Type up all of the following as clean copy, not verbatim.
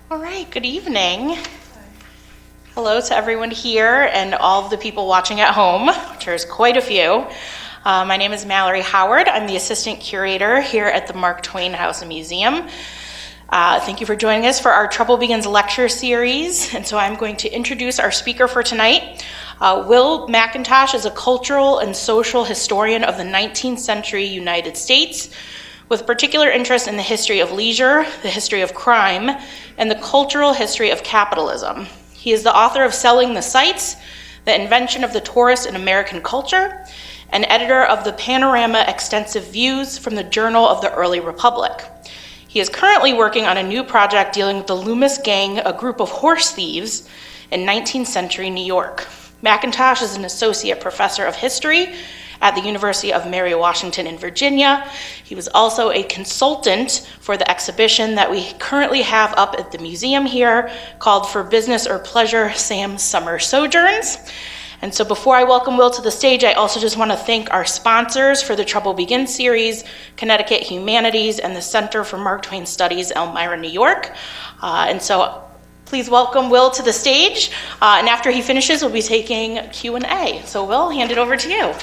All right, good evening. Hello to everyone here and all of the people watching at home, which there's quite a few. My name is Mallory Howard. I'm the assistant curator here at the Mark Twain House and Museum. Thank you for joining us for our Trouble Begins lecture series. And so I'm going to introduce our speaker for tonight. Will McIntosh is a cultural and social historian of the 19th century United States, with particular interest in the history of leisure, the history of crime, and the cultural history of capitalism. He is the author of Selling the Sights, The Invention of the Tourist in American Culture, and editor of the Panorama Extensive Views from the Journal of the Early Republic. He is currently working on a new project dealing with the Loomis Gang, a group of horse thieves in 19th century New York. McIntosh is an associate professor of history at the University of Mary Washington in Virginia. He was also a consultant for the exhibition that we currently have up at the museum here called For Business or Pleasure, Sam's Summer Sojourns. And so before I welcome Will to the stage, I also just want to thank our sponsors for the Trouble Begins series, Connecticut Humanities and the Center for Mark Twain Studies, Elmira, New York. And so please welcome Will to the stage. And after he finishes, we'll be taking Q&A. So Will, hand it over to you.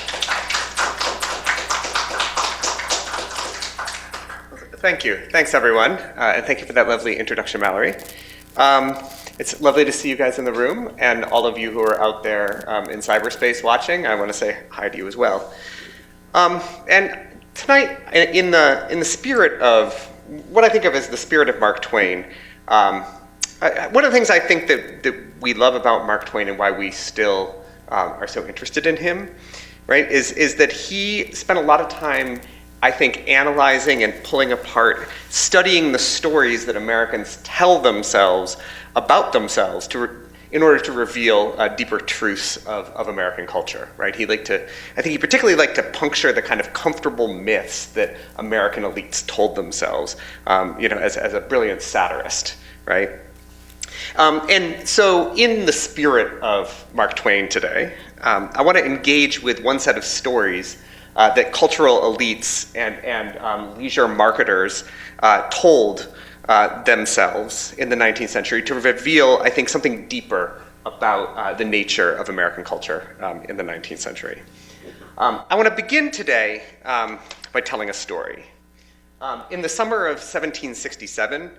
Thank you. Thanks, everyone. And thank you for that lovely introduction, Mallory. It's lovely to see you guys in the room, and all of you who are out there in cyberspace watching. I want to say hi to you as well. And tonight, in the spirit of what I think of as the spirit of Mark Twain, one of the things I think that we love about Mark Twain and why we still are so interested in him, right, is that he spent a lot of time, I think, analyzing and pulling apart, studying the stories that Americans tell themselves about themselves in order to reveal deeper truths of American culture, right? I think he particularly liked to puncture the kind of comfortable myths that American elites told themselves, as a brilliant satirist, right? And so in the spirit of Mark Twain today, I want to engage with one set of stories that cultural elites and leisure marketers told themselves in the 19th century to reveal, I think, something deeper about the nature of American culture in the 19th century. I want to begin today by telling a story. In the summer of 1767,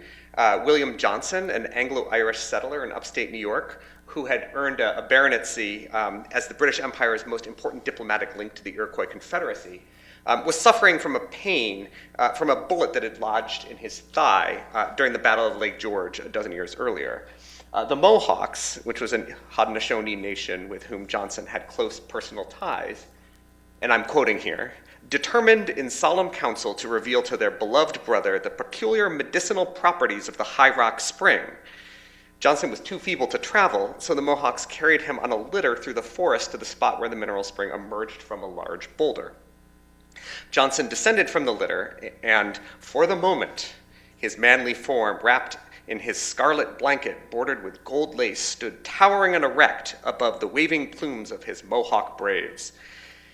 William Johnson, an Anglo-Irish settler in upstate New York, who had earned a baronetcy as the British Empire's most important diplomatic link to the Iroquois Confederacy, was suffering from a pain from a bullet that had lodged in his thigh during the Battle of Lake George a dozen years earlier. The Mohawks, which was a Haudenosaunee nation with whom Johnson had close personal ties, and I'm quoting here, determined in solemn council to reveal to their beloved brother the peculiar medicinal properties of the High Rock Spring. Johnson was too feeble to travel, so the Mohawks carried him on a litter through the forest to the spot where the mineral spring emerged from a large boulder. Johnson descended from the litter, and for the moment, his manly form, wrapped in his scarlet blanket bordered with gold lace, stood towering and erect above the waving plumes of his Mohawk braves.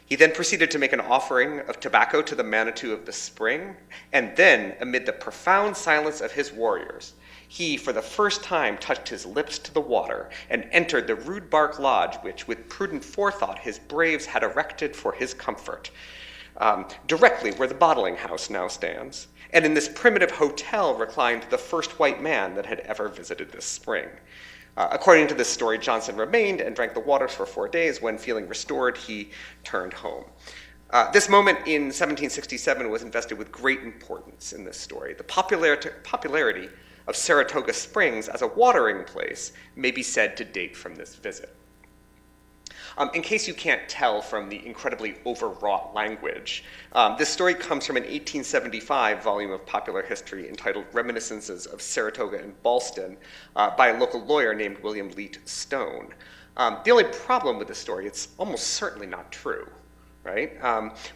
He then proceeded to make an offering of tobacco to the Manitou of the spring, and then, amid the profound silence of his warriors, he, for the first time, touched his lips to the water and entered the rude bark lodge which, with prudent forethought, his braves had erected for his comfort, directly where the bottling house now stands. And in this primitive hotel reclined the first white man that had ever visited this spring. According to this story, Johnson remained and drank the waters for 4 days. When feeling restored, he turned home. This moment in 1767 was invested with great importance in this story. The popularity of Saratoga Springs as a watering place may be said to date from this visit. In case you can't tell from the incredibly overwrought language, this story comes from an 1875 volume of popular history entitled Reminiscences of Saratoga and Ballston by a local lawyer named William Leete Stone. The only problem with this story, it's almost certainly not true. Right?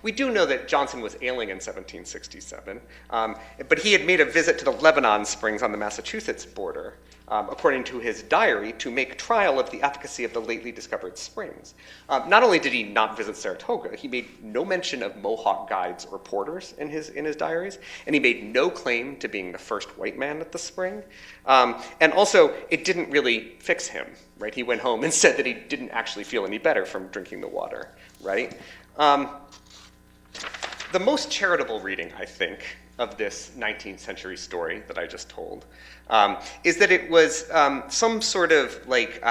We do know that Johnson was ailing in 1767, but he had made a visit to the Lebanon Springs on the Massachusetts border, according to his diary, to make trial of the efficacy of the lately discovered springs. Not only did he not visit Saratoga, he made no mention of Mohawk guides or porters in his diaries, and he made no claim to being the first white man at the spring. And also, it didn't really fix him, right? He went home and said that he didn't actually feel any better from drinking the water, right? The most charitable reading, I think, of this 19th century story that I just told is that it was some sort of like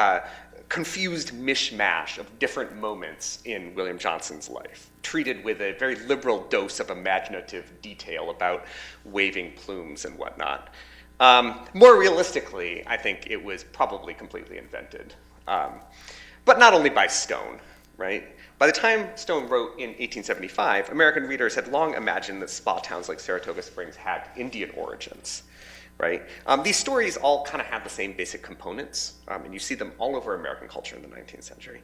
confused mishmash of different moments in William Johnson's life, treated with a very liberal dose of imaginative detail about waving plumes and whatnot. More realistically, I think it was probably completely invented, but not only by Stone, right? By the time Stone wrote in 1875, American readers had long imagined that spa towns like Saratoga Springs had Indian origins, right? These stories all kind of have the same basic components, and you see them all over American culture in the 19th century.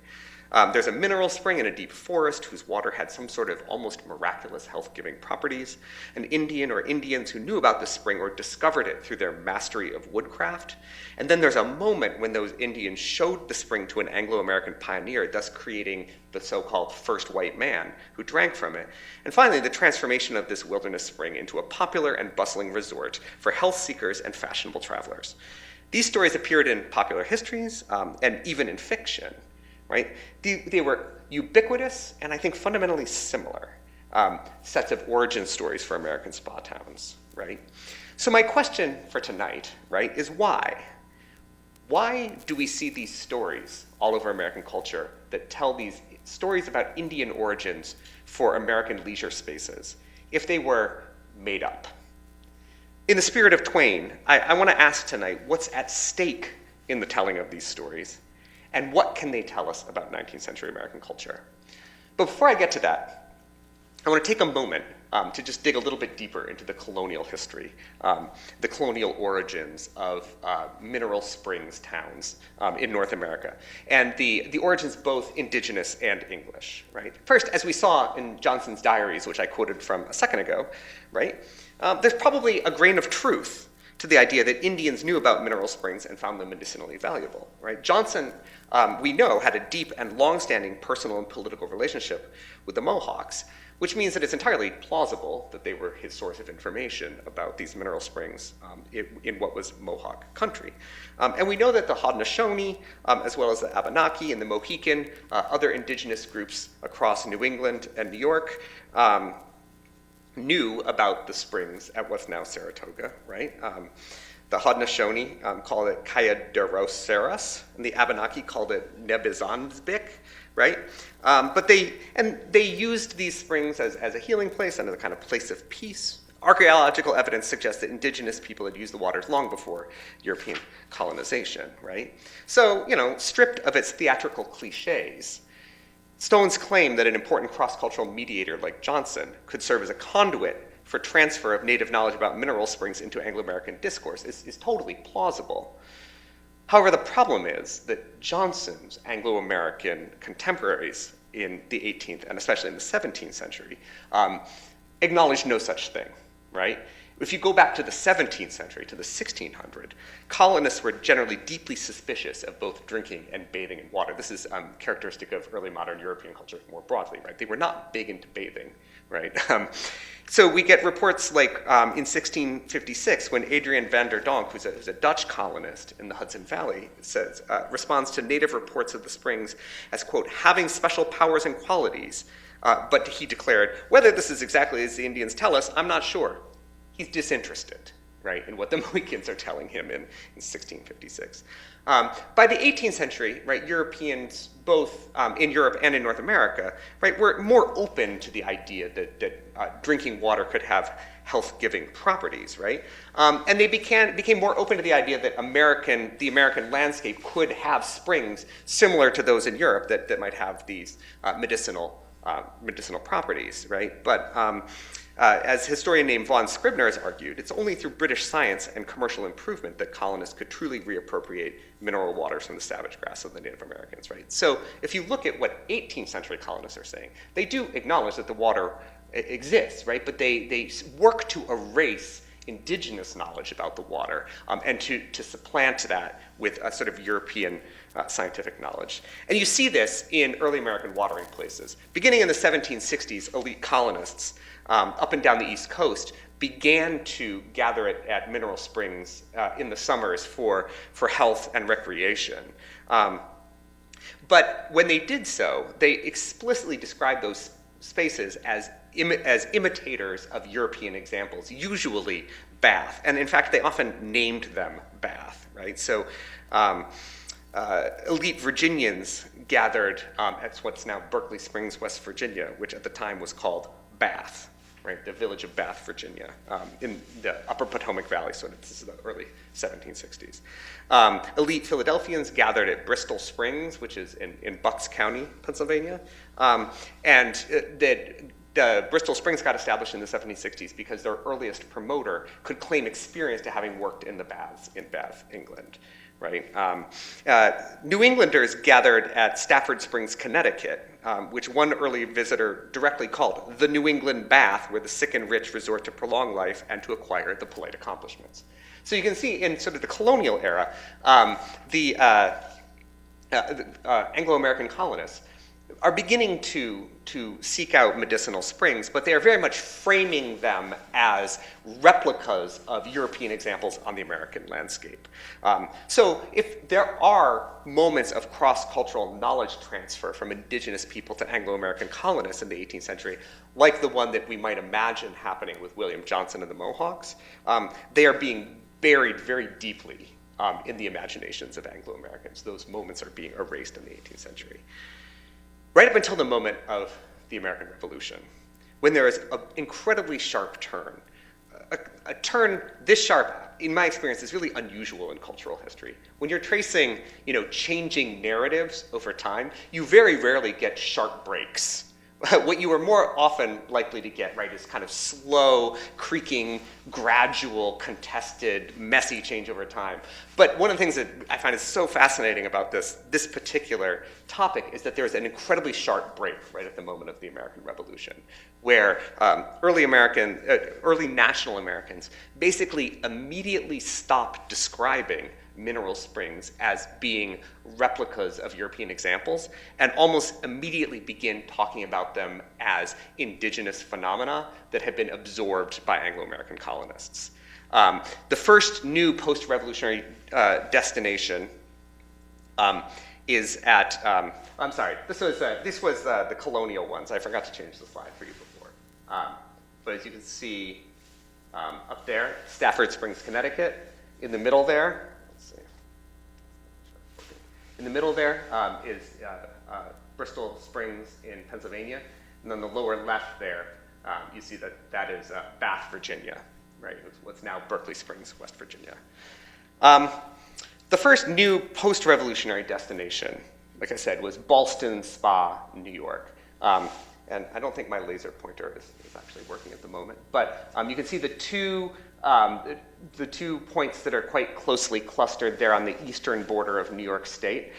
There's a mineral spring in a deep forest whose water had some sort of almost miraculous health-giving properties. An Indian or Indians who knew about the spring or discovered it through their mastery of woodcraft. And then there's a moment when those Indians showed the spring to an Anglo-American pioneer, thus creating the so-called first white man who drank from it. And finally, the transformation of this wilderness spring into a popular and bustling resort for health seekers and fashionable travelers. These stories appeared in popular histories and even in fiction. Right? They were ubiquitous and I think fundamentally similar sets of origin stories for American spa towns, right? So my question for tonight, right, is why? Why do we see these stories all over American culture that tell these stories about Indian origins for American leisure spaces if they were made up? In the spirit of Twain, I want to ask tonight what's at stake in the telling of these stories? And what can they tell us about 19th century American culture? But before I get to that, I want to take a moment to just dig a little bit deeper into the colonial history, the colonial origins of mineral springs towns in North America, and the origins both indigenous and English, right? First, as we saw in Johnson's diaries, which I quoted from a second ago, right? There's probably a grain of truth to the idea that Indians knew about mineral springs and found them medicinally valuable, right? Johnson, we know, had a deep and long-standing personal and political relationship with the Mohawks, which means that it's entirely plausible that they were his source of information about these mineral springs in what was Mohawk country. And we know that the Haudenosaunee, as well as the Abenaki and the Mohican, other indigenous groups across New England and New York, knew about the springs at what's now Saratoga, right? The Haudenosaunee called it Kayaderosseras, and the Abenaki called it Nebizanzbik, right? But they used these springs as a healing place and as a kind of place of peace. Archaeological evidence suggests that indigenous people had used the waters long before European colonization, right? So, stripped of its theatrical cliches, Stone's claim that an important cross-cultural mediator like Johnson could serve as a conduit for transfer of native knowledge about mineral springs into Anglo-American discourse is totally plausible. However, the problem is that Johnson's Anglo-American contemporaries in the 18th and especially in the 17th century acknowledged no such thing, right? If you go back to the 17th century, to the 1600s, colonists were generally deeply suspicious of both drinking and bathing in water. This is characteristic of early modern European culture more broadly, right? They were not big into bathing, right? So we get reports like in 1656, when Adrian van der Donck, who's a Dutch colonist in the Hudson Valley, responds to native reports of the springs as, quote, having special powers and qualities. But he declared, whether this is exactly as the Indians tell us, I'm not sure. He's disinterested, right, in what the Mohicans are telling him in 1656. By the 18th century, right, Europeans, both in Europe and in North America, right, were more open to the idea that drinking water could have health-giving properties, right? And they became more open to the idea that the American landscape could have springs similar to those in Europe that might have these medicinal properties, right? But As historian named Von Scribner has argued, it's only through British science and commercial improvement that colonists could truly reappropriate mineral waters from the savage grass of the Native Americans, right? So if you look at what 18th century colonists are saying, they do acknowledge that the water exists, right? But they work to erase indigenous knowledge about the water and to supplant that with a sort of European scientific knowledge. And you see this in early American watering places. Beginning in the 1760s, elite colonists up and down the East Coast began to gather at mineral springs in the summers for health and recreation. But when they did so, they explicitly described those spaces as imitators of European examples, usually Bath. And in fact, they often named them Bath, right? So elite Virginians gathered at what's now Berkeley Springs, West Virginia, which at the time was called Bath, right? The village of Bath, Virginia, in the upper Potomac Valley, so this is the early 1760s. Elite Philadelphians gathered at Bristol Springs, which is in Bucks County, Pennsylvania. The Bristol Springs got established in the 1760s because their earliest promoter could claim experience to having worked in the baths in Bath, England, right? New Englanders gathered at Stafford Springs, Connecticut, which one early visitor directly called the New England Bath, where the sick and rich resort to prolong life and to acquire the polite accomplishments. So you can see in sort of the colonial era, the Anglo-American colonists are beginning to seek out medicinal springs, but they are very much framing them as replicas of European examples on the American landscape. So if there are moments of cross-cultural knowledge transfer from indigenous people to Anglo-American colonists in the 18th century, like the one that we might imagine happening with William Johnson and the Mohawks, they are being buried very deeply in the imaginations of Anglo-Americans. Those moments are being erased in the 18th century. Right up until the moment of the American Revolution, when there is an incredibly sharp turn. A turn this sharp, in my experience, is really unusual in cultural history. When you're tracing, changing narratives over time, you very rarely get sharp breaks. What you are more often likely to get, right, is kind of slow, creaking, gradual, contested, messy change over time. But one of the things that I find is so fascinating about this particular topic is that there's an incredibly sharp break right at the moment of the American Revolution, where early national Americans basically immediately stopped describing mineral springs as being replicas of European examples, and almost immediately begin talking about them as indigenous phenomena that had been absorbed by Anglo-American colonists. The first new post-revolutionary destination is at, I'm sorry, this was the colonial ones. I forgot to change the slide for you before. But as you can see up there, Stafford Springs, Connecticut. In the middle there, in the middle there is Bristol Springs in Pennsylvania. And then the lower left there, you see that is Bath, Virginia, right? What's now Berkeley Springs, West Virginia. The first new post-revolutionary destination, like I said, was Ballston Spa, New York. And I don't think my laser pointer is actually working at the moment. But you can see the two points that are quite closely clustered there on the eastern border of New York State.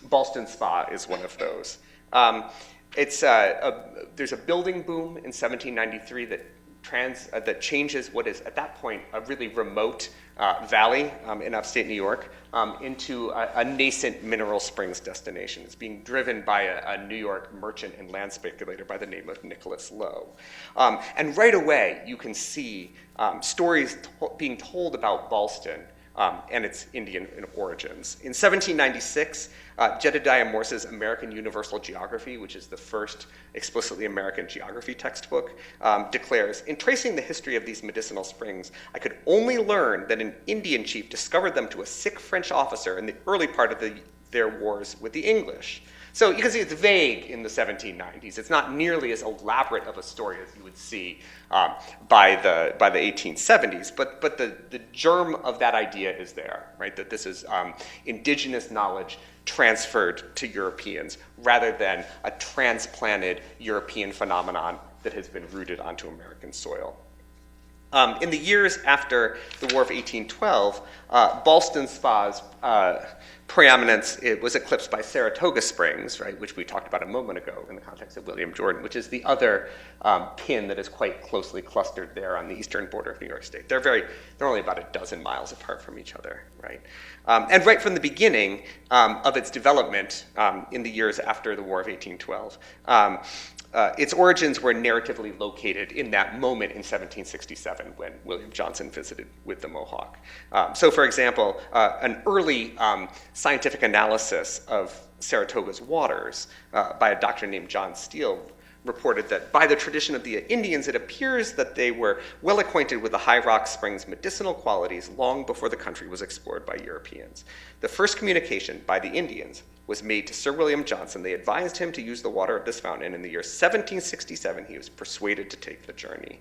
Ballston Spa is one of those. There's a building boom in 1793 that changes what is at that point a really remote valley in upstate New York into a nascent mineral springs destination. It's being driven by a New York merchant and land speculator by the name of Nicholas Lowe. And right away, you can see stories being told about Ballston and its Indian origins. In 1796, Jedediah Morse's American Universal Geography, which is the first explicitly American geography textbook, declares, "In tracing the history of these medicinal springs, I could only learn that an Indian chief discovered them to a sick French officer in the early part of their wars with the English." So you can see it's vague in the 1790s. It's not nearly as elaborate of a story as you would see by the 1870s, but the germ of that idea is there, right? That this is indigenous knowledge transferred to Europeans rather than a transplanted European phenomenon that has been rooted onto American soil. In the years after the War of 1812, Ballston Spa's preeminence, it was eclipsed by Saratoga Springs, right, which we talked about a moment ago in the context of William Jordan, which is the other pin that is quite closely clustered there on the eastern border of New York State. They're only about a dozen miles apart from each other, right? And right from the beginning of its development in the years after the War of 1812, its origins were narratively located in that moment in 1767 when William Johnson visited with the Mohawk. So for example, an early scientific analysis of Saratoga's waters by a doctor named John Steele reported that by the tradition of the Indians, it appears that they were well acquainted with the High Rock Springs' medicinal qualities long before the country was explored by Europeans. The first communication by the Indians was made to Sir William Johnson. They advised him to use the water of this fountain. In the year 1767, he was persuaded to take the journey.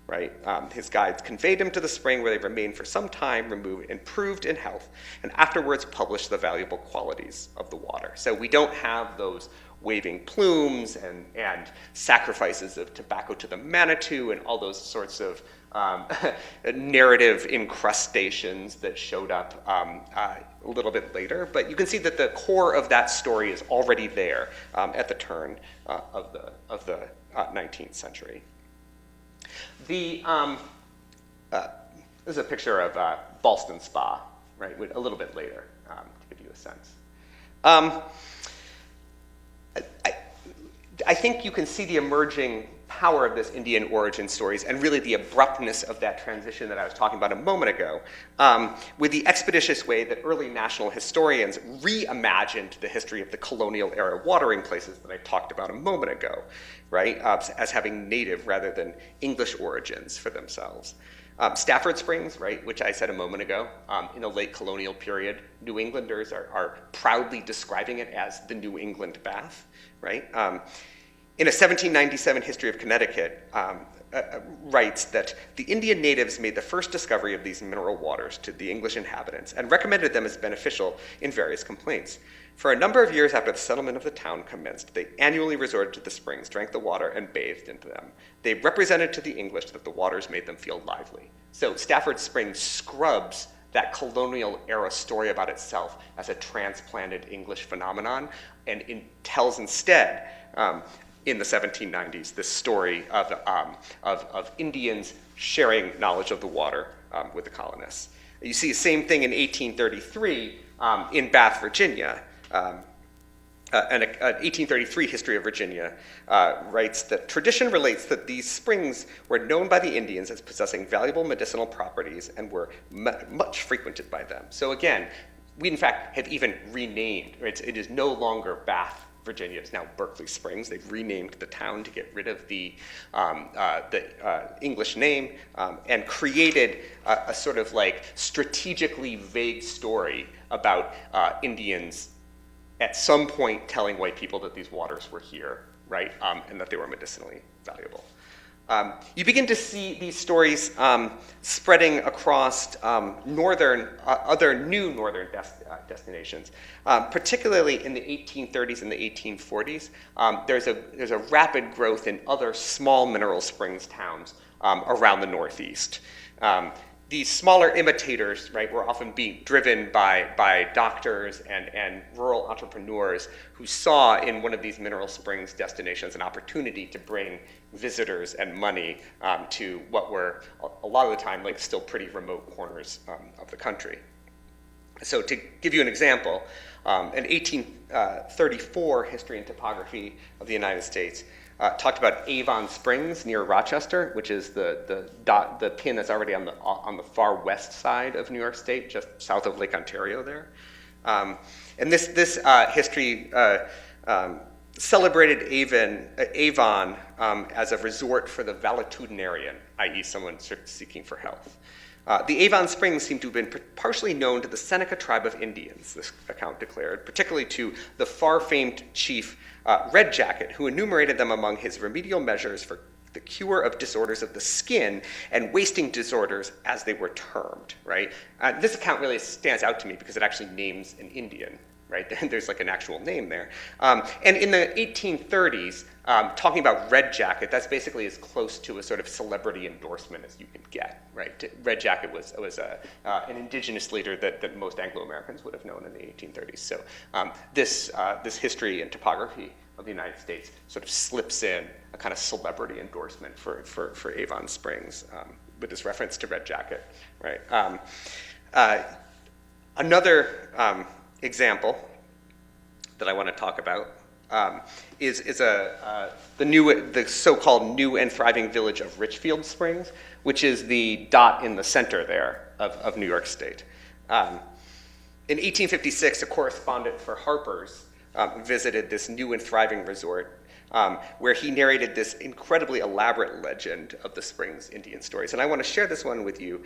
Right? His guides conveyed him to the spring where they remained for some time, removed, improved in health, and afterwards published the valuable qualities of the water. So we don't have those waving plumes and sacrifices of tobacco to the Manitou and all those sorts of narrative incrustations that showed up a little bit later. But you can see that the core of that story is already there at the turn of the 19th century. This is a picture of Ballston Spa, right, a little bit later, to give you a sense. I think you can see the emerging power of this Indian origin stories and really the abruptness of that transition that I was talking about a moment ago with the expeditious way that early national historians reimagined the history of the colonial era watering places that I talked about a moment ago, right, as having native rather than English origins for themselves. Stafford Springs, right, which I said a moment ago, in the late colonial period, New Englanders are proudly describing it as the New England bath, right? In a 1797 history of Connecticut, writes that the Indian natives made the first discovery of these mineral waters to the English inhabitants and recommended them as beneficial in various complaints. For a number of years after the settlement of the town commenced, they annually resorted to the springs, drank the water, and bathed into them. They represented to the English that the waters made them feel lively. So Stafford Springs scrubs that colonial era story about itself as a transplanted English phenomenon and tells instead, in the 1790s, this story of Indians sharing knowledge of the water with the colonists. You see the same thing in 1833 in Bath, Virginia. An 1833 history of Virginia writes that tradition relates that these springs were known by the Indians as possessing valuable medicinal properties and were much frequented by them. So again, we in fact have even renamed, it is no longer Bath, Virginia, it's now Berkeley Springs. They've renamed the town to get rid of the English name and created a sort of like strategically vague story about Indians at some point telling white people that these waters were here, right, and that they were medicinally valuable. You begin to see these stories spreading across other new northern destinations, particularly in the 1830s and the 1840s. There's a rapid growth in other small mineral springs towns around the Northeast. These smaller imitators, right, were often being driven by doctors and rural entrepreneurs who saw in one of these mineral springs destinations an opportunity to bring visitors and money to what were a lot of the time like still pretty remote corners of the country. So to give you an example, an 1834 history and topography of the United States talked about Avon Springs near Rochester, which is the pin that's already on the far west side of New York State, just south of Lake Ontario there. And this history celebrated Avon as a resort for the valetudinarian, i.e. someone seeking for health. The Avon Springs seem to have been partially known to the Seneca tribe of Indians, this account declared, particularly to the far-famed chief Red Jacket, who enumerated them among his remedial measures for the cure of disorders of the skin and wasting disorders as they were termed, right? This account really stands out to me because it actually names an Indian, right? There's like an actual name there. And in the 1830s, talking about Red Jacket, that's basically as close to a sort of celebrity endorsement as you can get, right? Red Jacket was an indigenous leader that most Anglo-Americans would have known in the 1830s. So this history and topography of the United States sort of slips in a kind of celebrity endorsement for Avon Springs with this reference to Red Jacket, right? Another example that I want to talk about is the so-called new and thriving village of Richfield Springs, which is the dot in the center there of New York State. In 1856, a correspondent for Harper's visited this new and thriving resort where he narrated this incredibly elaborate legend of the Springs Indian stories. And I want to share this one with you,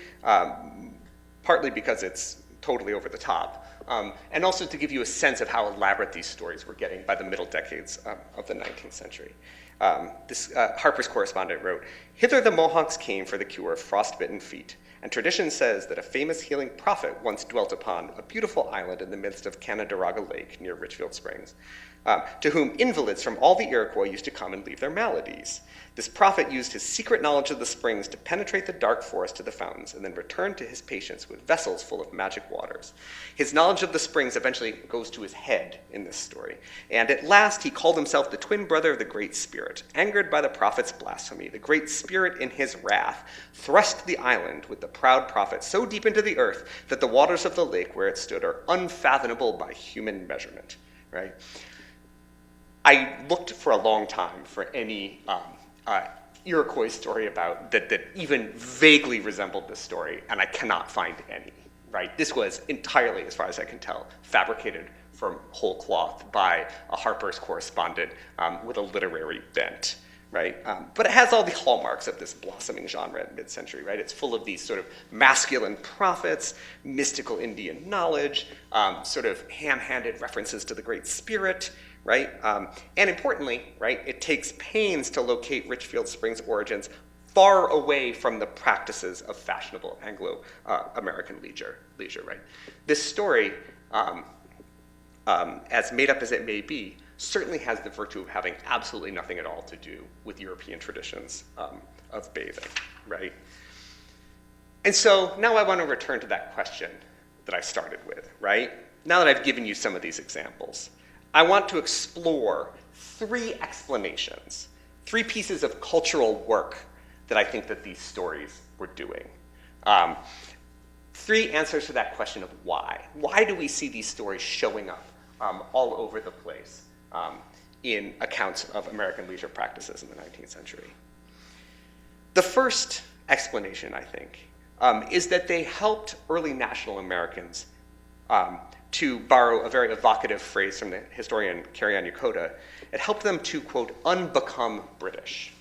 partly because it's totally over the top, and also to give you a sense of how elaborate these stories were getting by the middle decades of the 19th century. Harper's correspondent wrote, "Hither the Mohawks came for the cure of frostbitten feet, and tradition says that a famous healing prophet once dwelt upon a beautiful island in the midst of Canadaraga Lake near Richfield Springs, to whom invalids from all the Iroquois used to come and leave their maladies. This prophet used his secret knowledge of the springs to penetrate the dark forest to the fountains and then return to his patients with vessels full of magic waters. His knowledge of the springs eventually goes to his head in this story, and at last he called himself the twin brother of the Great Spirit. Angered by the prophet's blasphemy, the Great Spirit in his wrath thrust the island with the proud prophet so deep into the earth that the waters of the lake where it stood are unfathomable by human measurement." Right? I looked for a long time for any Iroquois story about that even vaguely resembled this story, and I cannot find any. Right? This was entirely, as far as I can tell, fabricated from whole cloth by a Harper's correspondent with a literary bent. Right? But it has all the hallmarks of this blossoming genre at mid-century, right? It's full of these sort of masculine prophets, mystical Indian knowledge, sort of ham-handed references to the Great Spirit, right? And importantly, right, it takes pains to locate Richfield Springs' origins far away from the practices of fashionable Anglo-American leisure, right? This story, as made up as it may be, certainly has the virtue of having absolutely nothing at all to do with European traditions of bathing, right? And so now I want to return to that question that I started with, right? Now that I've given you some of these examples, I want to explore three explanations, three pieces of cultural work that I think that these stories were doing. Three answers to that question of why. Why do we see these stories showing up all over the place in accounts of American leisure practices in the 19th century? The first explanation, I think, is that they helped early national Americans, to borrow a very evocative phrase from the historian Carrie-Anne Yokota, it helped them to, quote, unbecome British,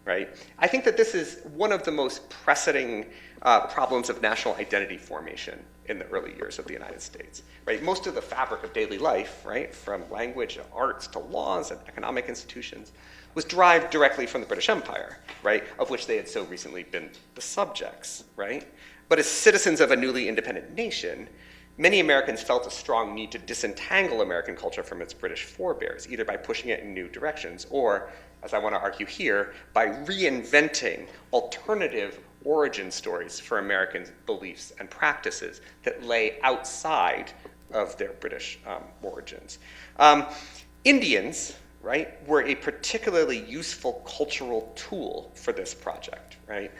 right? I think that this is one of the most pressing problems of national identity formation in the early years of the United States, right? Most of the fabric of daily life, right, from language to arts to laws and economic institutions, was derived directly from the British Empire, right, of which they had so recently been the subjects, right? But as citizens of a newly independent nation, many Americans felt a strong need to disentangle American culture from its British forebears, either by pushing it in new directions or, as I want to argue here, by reinventing alternative origin stories for American beliefs and practices that lay outside of their British origins. Indians, right, were a particularly useful cultural tool for this project, right?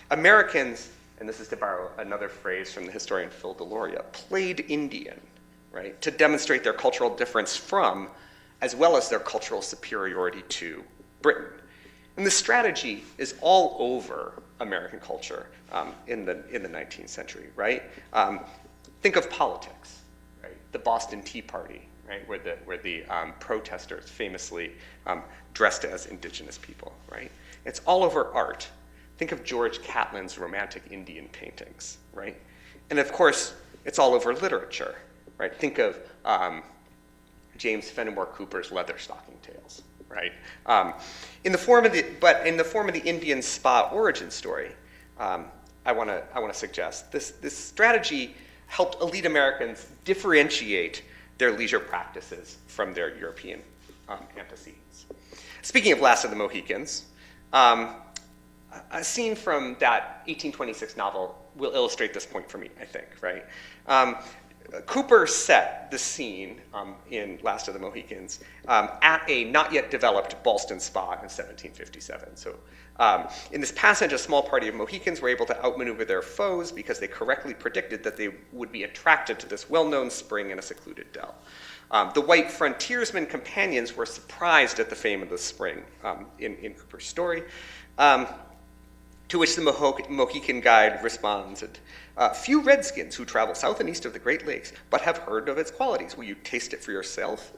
Americans, and this is to borrow another phrase from the historian Phil Deloria, played Indian, right, to demonstrate their cultural difference from, as well as their cultural superiority to, Britain. And this strategy is all over American culture in the 19th century, right? Think of politics, right? The Boston Tea Party, right, where the protesters famously dressed as indigenous people, right? It's all over art. Think of George Catlin's romantic Indian paintings, right? And of course, it's all over literature, right? Think of James Fenimore Cooper's Leatherstocking Tales, right? In the form of the Indian spa origin story, I want to suggest this strategy helped elite Americans differentiate their leisure practices from their European antecedents. Speaking of Last of the Mohicans, a scene from that 1826 novel will illustrate this point for me, I think, right? Cooper set the scene in Last of the Mohicans at a not yet developed Ballston Spa in 1757. So in this passage, a small party of Mohicans were able to outmaneuver their foes because they correctly predicted that they would be attracted to this well-known spring in a secluded dell. The white frontiersmen companions were surprised at the fame of the spring in Cooper's story. To which the Mohican guide responds, few redskins who travel south and east of the Great Lakes, but have heard of its qualities. Will you taste it for yourself?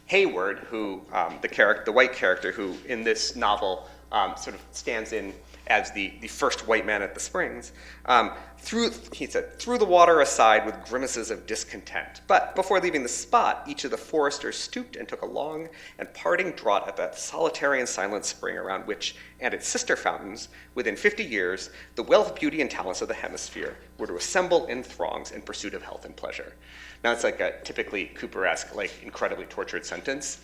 Hayward, who the white character who in this novel sort of stands in as the first white man at the springs, he said, threw the water aside with grimaces of discontent. But before leaving the spot, each of the foresters stooped and took a long and parting draught at that solitary and silent spring around which, and its sister fountains, within 50 years, the wealth, beauty, and talents of the hemisphere were to assemble in throngs in pursuit of health and pleasure. Now it's like a typically Cooper-esque, like incredibly tortured sentence.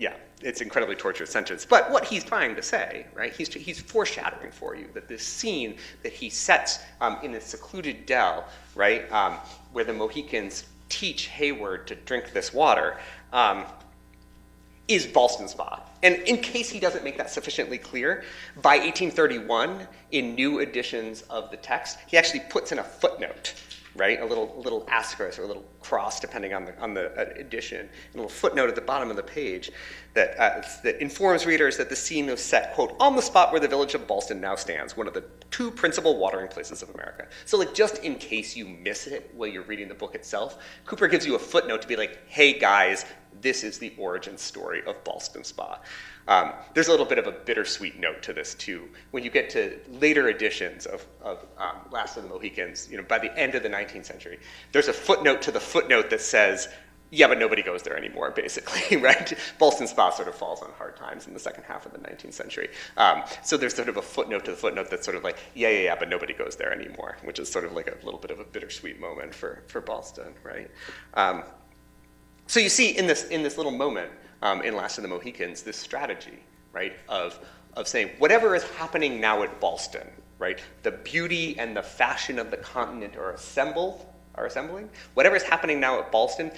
Yeah, it's incredibly tortured sentence. But what he's trying to say, right, he's foreshadowing for you that this scene that he sets in a secluded dell, right, where the Mohicans teach Hayward to drink this water, is Ballston Spa. And in case he doesn't make that sufficiently clear, by 1831, in new editions of the text, he actually puts in a footnote, right? A little asterisk or a little cross, depending on the edition, a little footnote at the bottom of the page that informs readers that the scene was set, quote, on the spot where the village of Ballston now stands, one of the two principal watering places of America. So like just in case you miss it while you're reading the book itself, Cooper gives you a footnote to be like, hey guys, this is the origin story of Ballston Spa. There's a little bit of a bittersweet note to this too. When you get to later editions of Last of the Mohicans, by the end of the 19th century, there's a footnote to the footnote that says, yeah, but nobody goes there anymore, basically, right? Ballston Spa sort of falls on hard times in the second half of the 19th century. So there's sort of a footnote to the footnote that's sort of like, yeah, but nobody goes there anymore, which is sort of like a little bit of a bittersweet moment for Ballston, right? So you see in this little moment in Last of the Mohicans, this strategy, right, of saying whatever is happening now at Ballston, right, the beauty and the fashion of the continent are assembling. Whatever is happening now at Ballston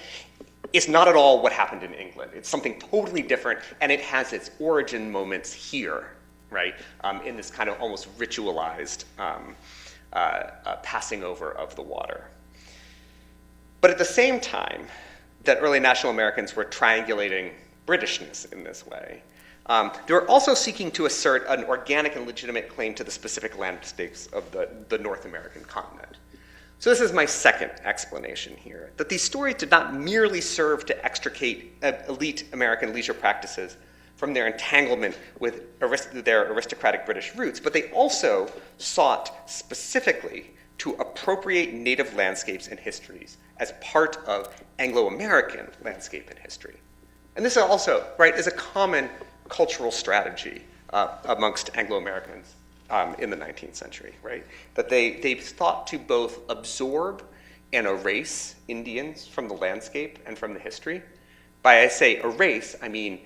is not at all what happened in England. It's something totally different, and it has its origin moments here, right, in this kind of almost ritualized passing over of the water. But at the same time that early national Americans were triangulating Britishness in this way, they were also seeking to assert an organic and legitimate claim to the specific landscapes of the North American continent. So this is my second explanation here, that these stories did not merely serve to extricate elite American leisure practices from their entanglement with their aristocratic British roots, but they also sought specifically to appropriate native landscapes and histories as part of Anglo-American landscape and history. And this also, right, is a common cultural strategy amongst Anglo-Americans in the 19th century, right? That they thought to both absorb and erase Indians from the landscape and from the history. By I say erase, I mean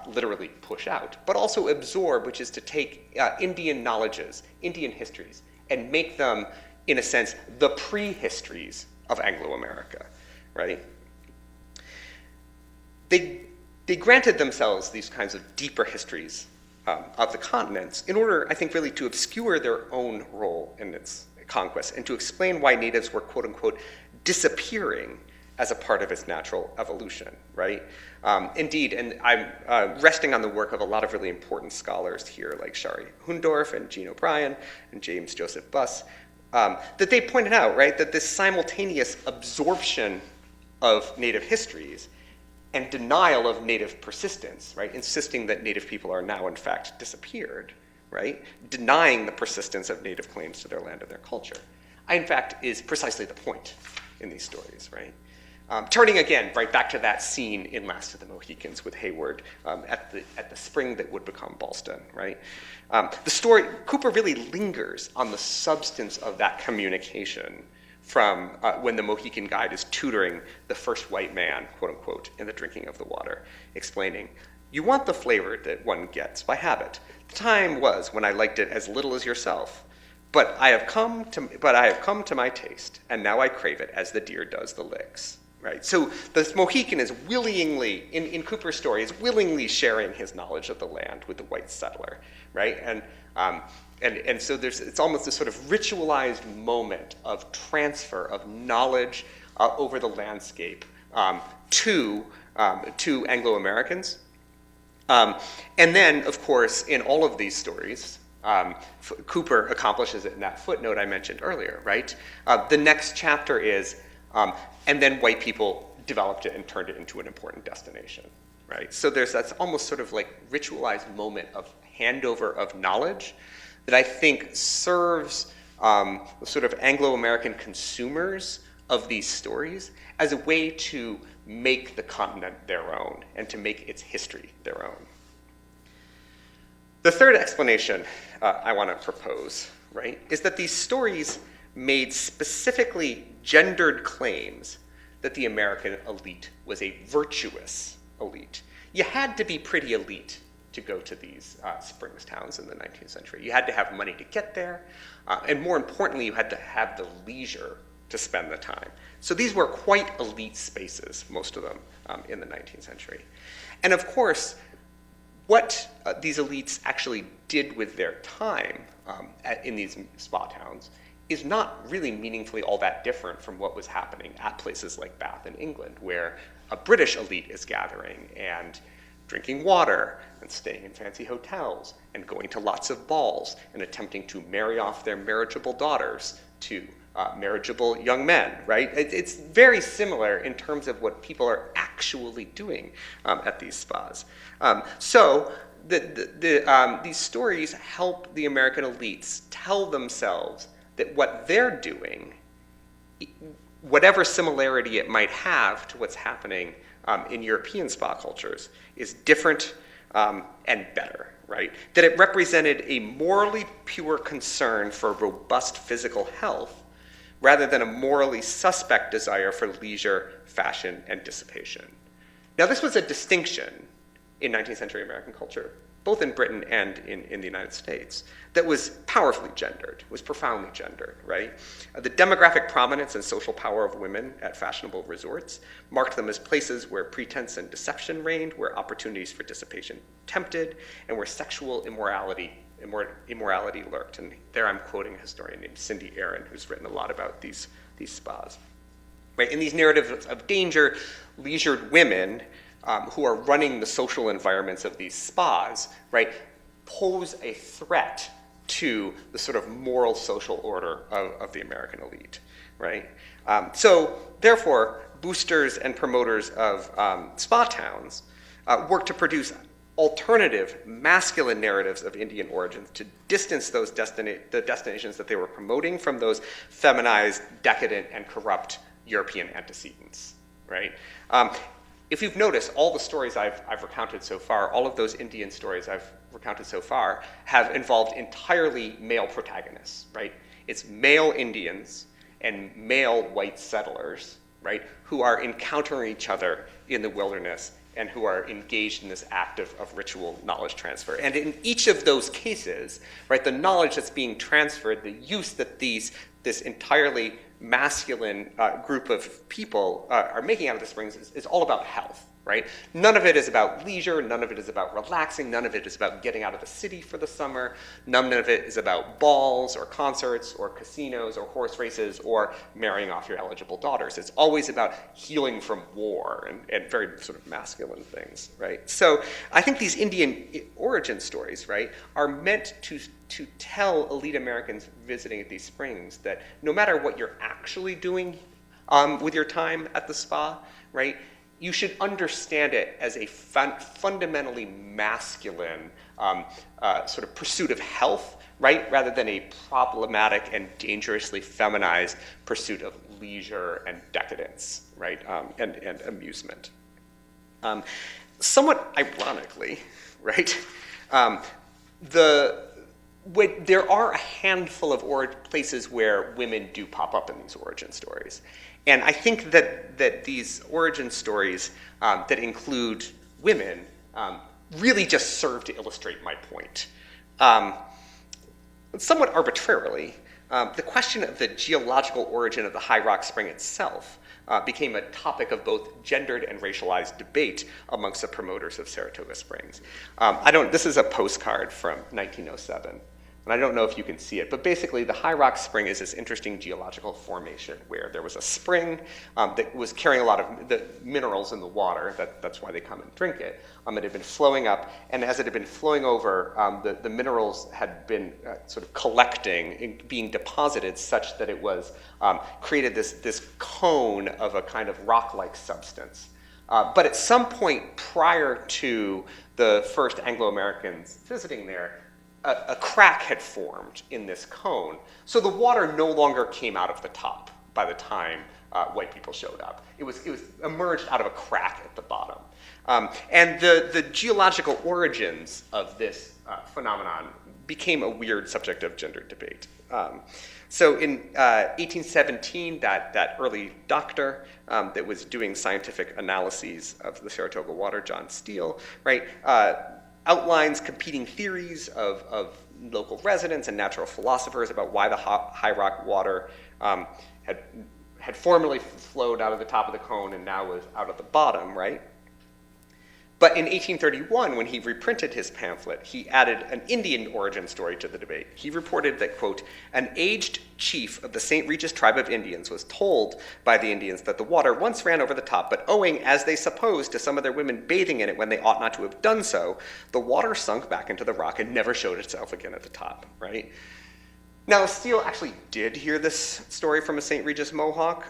literally push out, but also absorb, which is to take Indian knowledges, Indian histories, and make them, in a sense, the prehistories of Anglo-America, right? They granted themselves these kinds of deeper histories of the continents in order, I think, really to obscure their own role in its conquest and to explain why natives were, quote unquote, disappearing as a part of its natural evolution, right? Indeed, and I'm resting on the work of a lot of really important scholars here, like Shari Hundorf and Gene O'Brien and James Joseph Buss, that they pointed out, right, that this simultaneous absorption of native histories and denial of native persistence, right, insisting that native people are now in fact disappeared, right, denying the persistence of native claims to their land and their culture, in fact is precisely the point in these stories, right? Turning again right back to that scene in Last of the Mohicans with Hayward at the spring that would become Ballston, right? The story, Cooper really lingers on the substance of that communication from when the Mohican guide is tutoring the first white man, quote unquote, in the drinking of the water, explaining, "You want the flavor that one gets by habit. The time was when I liked it as little as yourself, but I have come to my taste, and now I crave it as the deer does the licks." Right? So the Mohican is willingly, in Cooper's story, is willingly sharing his knowledge of the land with the white settler, right? And so it's almost this sort of ritualized moment of transfer of knowledge over the landscape to Anglo-Americans. And then, of course, in all of these stories, Cooper accomplishes it in that footnote I mentioned earlier, right? The next chapter is, and then white people developed it and turned it into an important destination, right? So that's almost sort of like ritualized moment of handover of knowledge that I think serves sort of Anglo-American consumers of these stories as a way to make the continent their own and to make its history their own. The third explanation I want to propose, right, is that these stories made specifically gendered claims that the American elite was a virtuous elite. You had to be pretty elite to go to these springs towns in the 19th century. You had to have money to get there, and more importantly, you had to have the leisure to spend the time. So these were quite elite spaces, most of them, in the 19th century. And of course, what these elites actually did with their time in these spa towns is not really meaningfully all that different from what was happening at places like Bath in England, where a British elite is gathering and drinking water and staying in fancy hotels and going to lots of balls and attempting to marry off their marriageable daughters to marriageable young men, right? It's very similar in terms of what people are actually doing at these spas. So these stories help the American elites tell themselves that what they're doing, whatever similarity it might have to what's happening in European spa cultures, is different and better, right? That it represented a morally pure concern for robust physical health rather than a morally suspect desire for leisure, fashion, and dissipation. Now, this was a distinction in 19th century American culture, both in Britain and in the United States, that was powerfully gendered, was profoundly gendered, right? The demographic prominence and social power of women at fashionable resorts marked them as places where pretense and deception reigned, where opportunities for dissipation tempted, and where sexual immorality lurked. And there I'm quoting a historian named Cindy Aaron, who's written a lot about these spas. Right? In these narratives of danger, leisured women who are running the social environments of these spas, right, pose a threat to the sort of moral social order of the American elite, right? So therefore, boosters and promoters of spa towns work to produce alternative masculine narratives of Indian origins to distance those the destinations that they were promoting from those feminized, decadent, and corrupt European antecedents, right? If you've noticed, all the stories I've recounted so far, all of those Indian stories I've recounted so far, have involved entirely male protagonists, right? It's male Indians and male white settlers, right, who are encountering each other in the wilderness and who are engaged in this act of ritual knowledge transfer. And in each of those cases, right, the knowledge that's being transferred, the use that this entirely masculine group of people are making out of the springs is all about health, right? None of it is about leisure, none of it is about relaxing, none of it is about getting out of the city for the summer, none of it is about balls or concerts or casinos or horse races or marrying off your eligible daughters. It's always about healing from war and very sort of masculine things, right? So I think these Indian origin stories, right, are meant to tell elite Americans visiting at these springs that no matter what you're actually doing with your time at the spa, right, you should understand it as a fundamentally masculine sort of pursuit of health, right, rather than a problematic and dangerously feminized pursuit of leisure and decadence, right, and amusement. Somewhat ironically, right, there are a handful of places where women do pop up in these origin stories. And I think that these origin stories that include women really just serve to illustrate my point. Somewhat arbitrarily, the question of the geological origin of the High Rock Spring itself became a topic of both gendered and racialized debate amongst the promoters of Saratoga Springs. This is a postcard from 1907. And I don't know if you can see it, but basically the High Rock Spring is this interesting geological formation where there was a spring that was carrying a lot of the minerals in the water. That's why they come and drink it. It had been flowing up, and as it had been flowing over, the minerals had been sort of collecting and being deposited such that it was created this cone of a kind of rock-like substance. But at some point prior to the first Anglo-Americans visiting there, a crack had formed in this cone. So the water no longer came out of the top by the time white people showed up. It was emerged out of a crack at the bottom. And the geological origins of this phenomenon became a weird subject of gendered debate. So in 1817, that early doctor that was doing scientific analyses of the Saratoga water, John Steele, right, outlines competing theories of local residents and natural philosophers about why the High Rock water had formerly flowed out of the top of the cone and now was out of the bottom, right? But in 1831, when he reprinted his pamphlet, he added an Indian origin story to the debate. He reported that, quote, an aged chief of the St. Regis tribe of Indians was told by the Indians that the water once ran over the top, but owing, as they supposed, to some of their women bathing in it when they ought not to have done so, the water sunk back into the rock and never showed itself again at the top, right? Now, Steele actually did hear this story from a St. Regis Mohawk.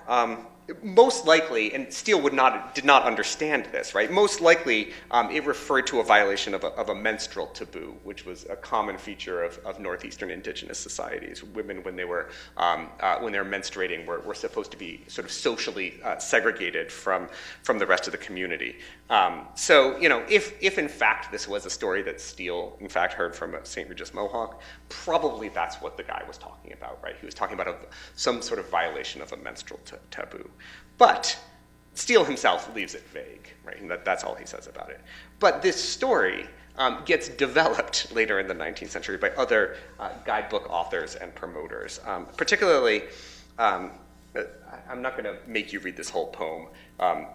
Most likely, and Steele did not understand this, right? Most likely, it referred to a violation of a menstrual taboo, which was a common feature of northeastern indigenous societies. Women, when they were menstruating, were supposed to be sort of socially segregated from the rest of the community. So, if in fact this was a story that Steele in fact heard from a St. Regis Mohawk, probably that's what the guy was talking about, right? He was talking about some sort of violation of a menstrual taboo. But Steele himself leaves it vague, right? And that's all he says about it. But this story gets developed later in the 19th century by other guidebook authors and promoters. Particularly, I'm not going to make you read this whole poem.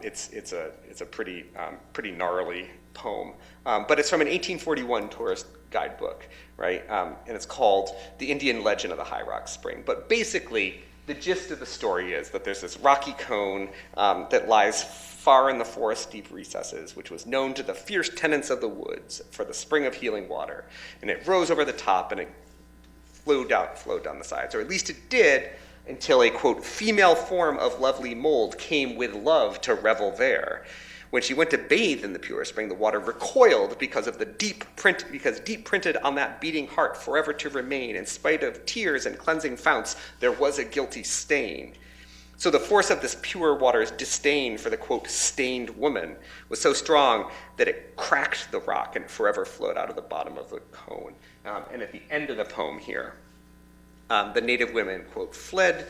It's a pretty gnarly poem, but it's from an 1841 tourist guidebook, right? And it's called "The Indian Legend of the High Rock Spring." But basically, the gist of the story is that there's this rocky cone that lies far in the forest deep recesses, which was known to the fierce tenants of the woods for the spring of healing water. And it rose over the top and it flowed down the sides, or at least it did until a, quote, female form of lovely mold came with love to revel there. When she went to bathe in the pure spring, the water recoiled because deep printed on that beating heart forever to remain, in spite of tears and cleansing founts, there was a guilty stain. So the force of this pure water's disdain for the, quote, stained woman was so strong that it cracked the rock and forever flowed out of the bottom of the cone. And at the end of the poem here, the native women, quote, fled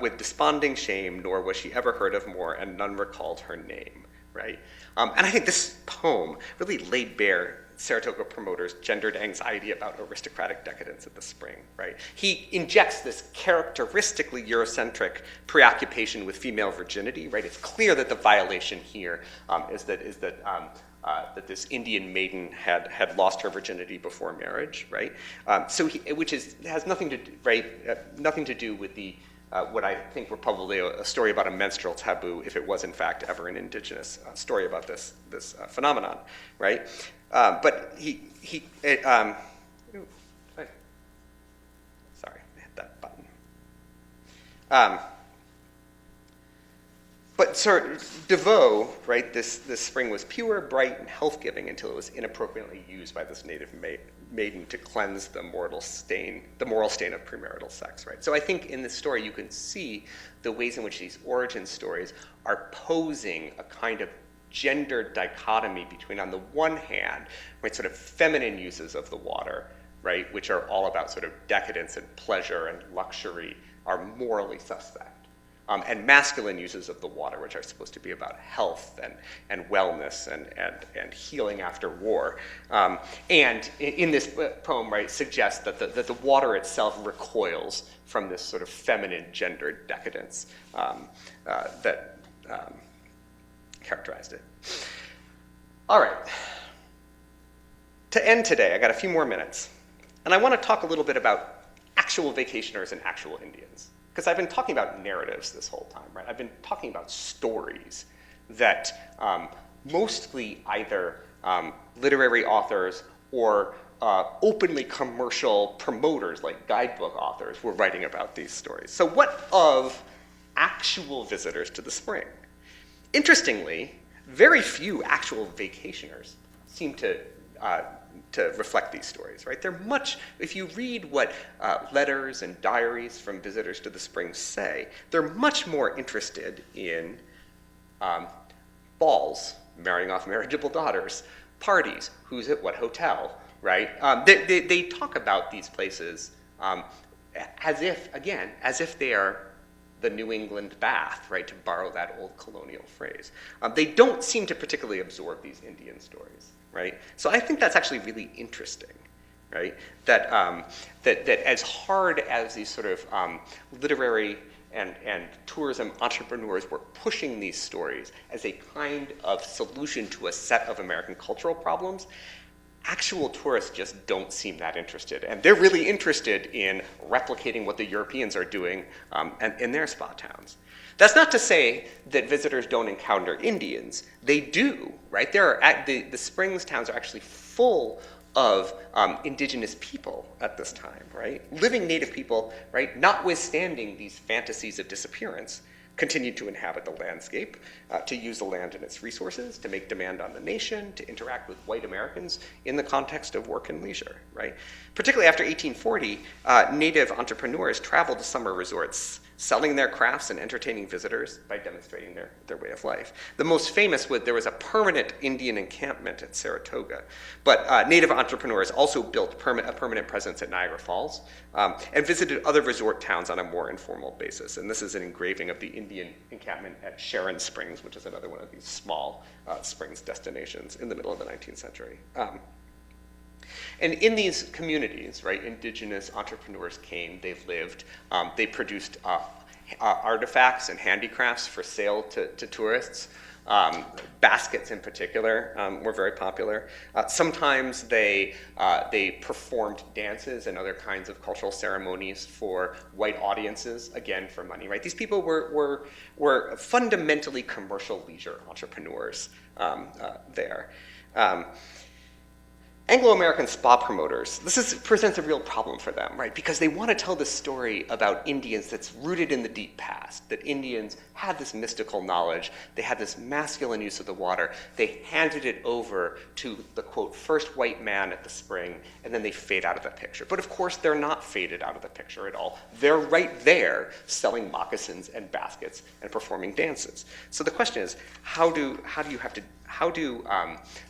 with desponding shame, nor was she ever heard of more, and none recalled her name. Right? And I think this poem really laid bare Saratoga promoters' gendered anxiety about aristocratic decadence at the spring, right? He injects this characteristically Eurocentric preoccupation with female virginity, right? It's clear that the violation here is that this Indian maiden had lost her virginity before marriage, right? Which has nothing to do, right? Nothing to do with the what I think were probably a story about a menstrual taboo, if it was in fact ever an indigenous story about this phenomenon, right? But sorry, I hit that button. But Sir DeVoe, right, this spring was pure, bright, and health-giving until it was inappropriately used by this native maiden to cleanse the moral stain of premarital sex, right? So I think in this story you can see the ways in which these origin stories are posing a kind of gendered dichotomy between, on the one hand, right, sort of feminine uses of the water, right, which are all about sort of decadence and pleasure and luxury, are morally suspect. And masculine uses of the water, which are supposed to be about health and wellness and healing after war. And in this poem, right, suggests that the water itself recoils from this sort of feminine gendered decadence that characterized it. All right. To end today, I got a few more minutes, and I want to talk a little bit about actual vacationers and actual Indians. Because I've been talking about narratives this whole time, right? I've been talking about stories that mostly either literary authors or openly commercial promoters, like guidebook authors, were writing about these stories. So what of actual visitors to the spring? Interestingly, very few actual vacationers seem to reflect these stories, right? They're much, if you read what letters and diaries from visitors to the spring say, they're much more interested in balls, marrying off marriageable daughters, parties, who's at what hotel, right? They talk about these places as if they are the New England Bath, right, to borrow that old colonial phrase. They don't seem to particularly absorb these Indian stories, right? So I think that's actually really interesting, right? That as hard as these sort of literary and tourism entrepreneurs were pushing these stories as a kind of solution to a set of American cultural problems, actual tourists just don't seem that interested. And they're really interested in replicating what the Europeans are doing in their spa towns. That's not to say that visitors don't encounter Indians. They do, right? The Springs towns are actually full of indigenous people at this time, right? Living native people, right, notwithstanding these fantasies of disappearance, continued to inhabit the landscape, to use the land and its resources, to make demand on the nation, to interact with white Americans in the context of work and leisure, right? Particularly after 1840, native entrepreneurs traveled to summer resorts, selling their crafts and entertaining visitors by demonstrating their way of life. The most famous was there was a permanent Indian encampment at Saratoga, but native entrepreneurs also built a permanent presence at Niagara Falls and visited other resort towns on a more informal basis. And this is an engraving of the Indian encampment at Sharon Springs, which is another one of these small springs destinations in the middle of the 19th century. And in these communities, right, indigenous entrepreneurs came, they lived, they produced artifacts and handicrafts for sale to tourists. Baskets in particular were very popular. Sometimes they performed dances and other kinds of cultural ceremonies for white audiences, again for money, right? These people were fundamentally commercial leisure entrepreneurs there. Anglo-American spa promoters, presents a real problem for them, right? Because they want to tell this story about Indians that's rooted in the deep past, that Indians had this mystical knowledge, they had this masculine use of the water, they handed it over to the, quote, first white man at the spring, and then they fade out of the picture. But of course, they're not faded out of the picture at all. They're right there selling moccasins and baskets and performing dances. So the question is, how do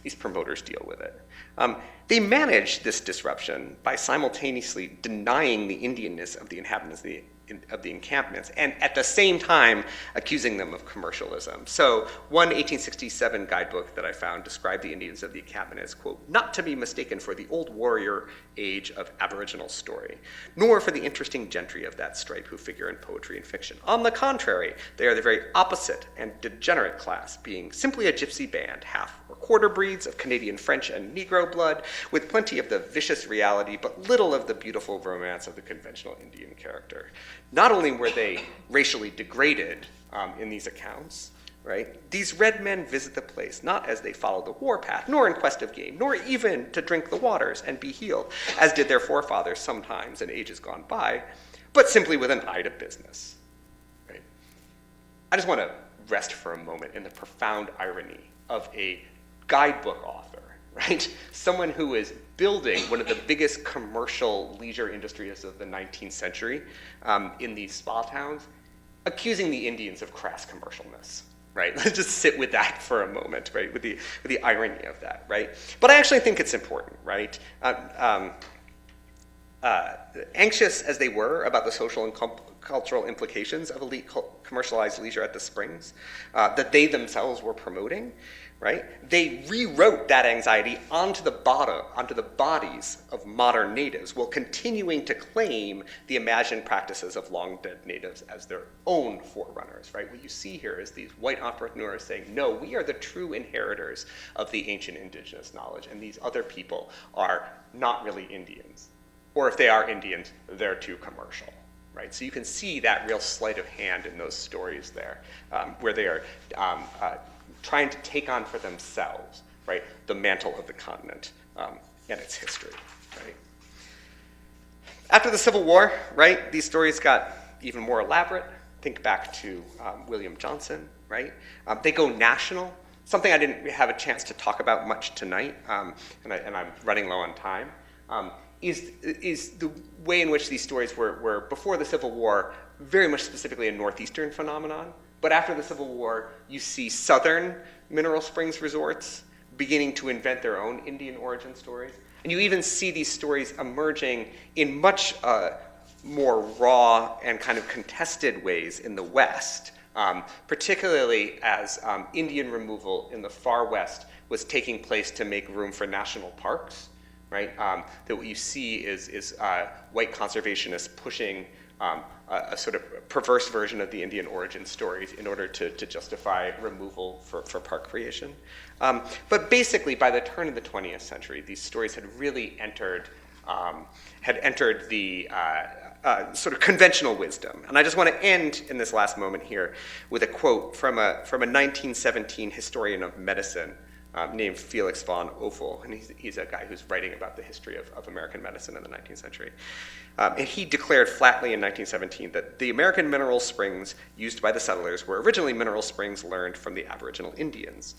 these promoters deal with it? They manage this disruption by simultaneously denying the Indianness of the inhabitants of the encampments, and at the same time accusing them of commercialism. So one 1867 guidebook that I found described the Indians of the encampment as, quote, not to be mistaken for the old warrior age of Aboriginal story, nor for the interesting gentry of that stripe who figure in poetry and fiction. On the contrary, they are the very opposite and degenerate class, being simply a gypsy band, half or quarter breeds of Canadian French and Negro blood, with plenty of the vicious reality, but little of the beautiful romance of the conventional Indian character. Not only were they racially degraded in these accounts, right? These red men visit the place not as they follow the warpath, nor in quest of game, nor even to drink the waters and be healed, as did their forefathers sometimes in ages gone by, but simply with an eye to business, right? I just want to rest for a moment in the profound irony of a guidebook author, right? Someone who is building one of the biggest commercial leisure industries of the 19th century in these spa towns, accusing the Indians of crass commercialness, right? Let's just sit with that for a moment, right? With the irony of that, right? But I actually think it's important, right? anxious as they were about the social and cultural implications of elite commercialized leisure at the Springs, that they themselves were promoting, right? They rewrote that anxiety onto the bodies of modern natives, while continuing to claim the imagined practices of long-dead natives as their own forerunners, right? What you see here is these white entrepreneurs saying, no, we are the true inheritors of the ancient indigenous knowledge, and these other people are not really Indians. Or if they are Indians, they're too commercial, right? So you can see that real sleight of hand in those stories there, where they are trying to take on for themselves, right, the mantle of the continent and its history, right? After the Civil War, right, these stories got even more elaborate. Think back to William Johnson, right? They go national, something I didn't have a chance to talk about much tonight, and I'm running low on time, is the way in which these stories were before the Civil War, very much specifically a Northeastern phenomenon. But after the Civil War, you see Southern mineral springs resorts beginning to invent their own Indian origin stories. And you even see these stories emerging in much more raw and kind of contested ways in the West, particularly as Indian removal in the far West was taking place to make room for national parks, right? That what you see is white conservationists pushing a sort of perverse version of the Indian origin stories in order to justify removal for park creation. But basically, by the turn of the 20th century, these stories had really entered the sort of conventional wisdom. And I just want to end in this last moment here with a quote from a 1917 historian of medicine named Felix von Oefel, and he's a guy who's writing about the history of American medicine in the 19th century. And he declared flatly in 1917 that the American mineral springs used by the settlers were originally mineral springs learned from the Aboriginal Indians.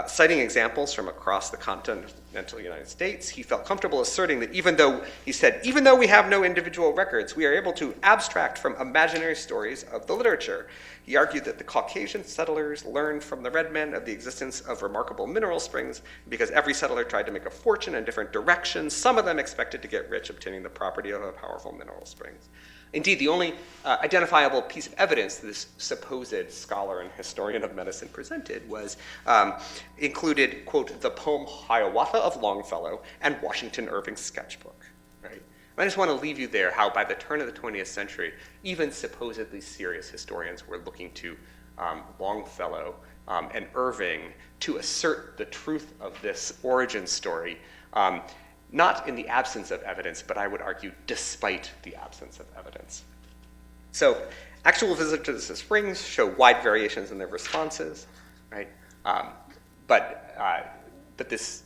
Citing examples from across the continental United States, he felt comfortable asserting that even though we have no individual records, we are able to abstract from imaginary stories of the literature. He argued that the Caucasian settlers learned from the red men of the existence of remarkable mineral springs because every settler tried to make a fortune in different directions. Some of them expected to get rich obtaining the property of a powerful mineral springs. Indeed, the only identifiable piece of evidence this supposed scholar and historian of medicine presented was included, quote, the poem Hiawatha of Longfellow and Washington Irving's sketchbook, right? I just want to leave you there how by the turn of the 20th century, even supposedly serious historians were looking to Longfellow and Irving to assert the truth of this origin story, not in the absence of evidence, but I would argue despite the absence of evidence. So actual visits to the springs show wide variations in their responses, right? But this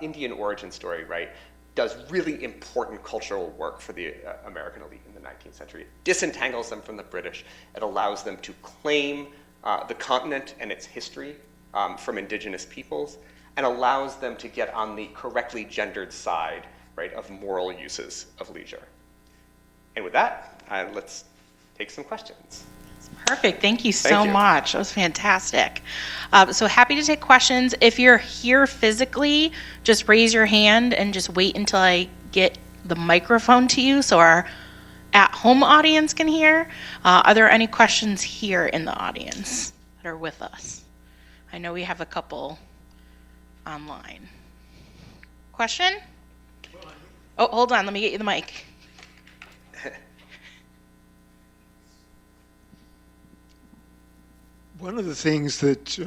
Indian origin story, right, does really important cultural work for the American elite in the 19th century. It disentangles them from the British. It allows them to claim the continent and its history from indigenous peoples, and allows them to get on the correctly gendered side, right, of moral uses of leisure. And with that, let's take some questions. Perfect. Thank you so Thank you. much. That was fantastic. So happy to take questions. If you're here physically, just raise your hand and just wait until I get the microphone to you so our at-home audience can hear. Are there any questions here in the audience that are with us? I know we have a couple online. Question? Oh, hold on. Let me get you the mic. One of the things that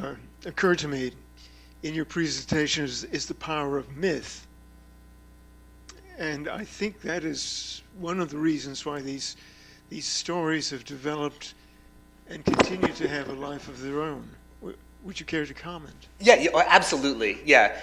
occurred to me in your presentation is the power of myth. And I think that is one of the reasons why these stories have developed and continue to have a life of their own. Would you care to comment? Yeah, absolutely, yeah.